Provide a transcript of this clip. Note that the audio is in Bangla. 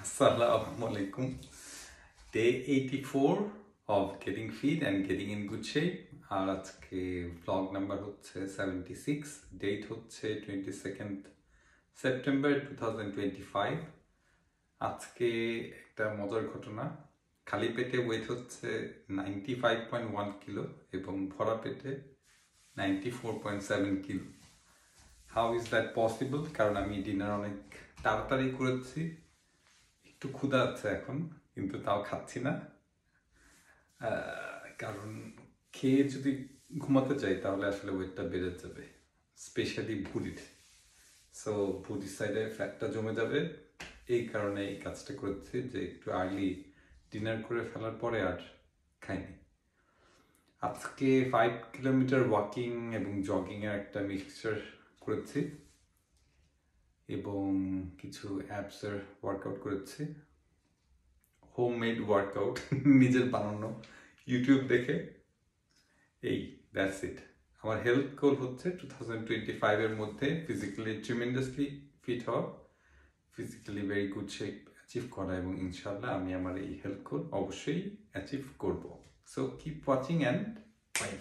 Assalamu alaikum. Day 84 of getting fit and getting in good shape. আর আজকে vlog number হচ্ছে 76, date হচ্ছে 22nd September 2025. আজকে একটা মজার ঘটনা, খালি পেটে ওয়েট হচ্ছে 95.1 কিলো এবং ভরা পেটে 94.7 kilo. How is that possible? কারণ আমি ডিনার অনেক তাড়াতাড়ি করেছি, একটু ক্ষুধা আছে এখন, কিন্তু তাও খাচ্ছি না। কারণ খেয়ে যদি ঘুমাতে চাই তাহলে আসলে ওয়েটটা বেড়ে যাবে, স্পেশালি ভুঁড়ির। সো ভুঁড়ির সাইডে ফ্যাটটা জমে যাবে, এই কারণে এই কাজটা করেছি যে একটু আর্লি ডিনার করে ফেলার পরে আর খাইনি। আজকে 5 কিলোমিটার ওয়াকিং এবং জগিংয়ের একটা মিক্সচার করেছি এবং কিছু অ্যাপসের ওয়ার্কআউট করেছি, হোমমেড ওয়ার্কআউট, নিজের বানানো, ইউটিউব দেখে। এই দ্যাটস ইট। আমার হেলথ গোল হচ্ছে 2025 এর মধ্যে ফিজিক্যালি ট্রিমেন্ডাসলি ফিট হওয়া, physically very good shape achieve করা, এবং ইনশাল্লাহ আমি আমার এই হেলথ গোল অবশ্যই অ্যাচিভ করব। So keep watching and by.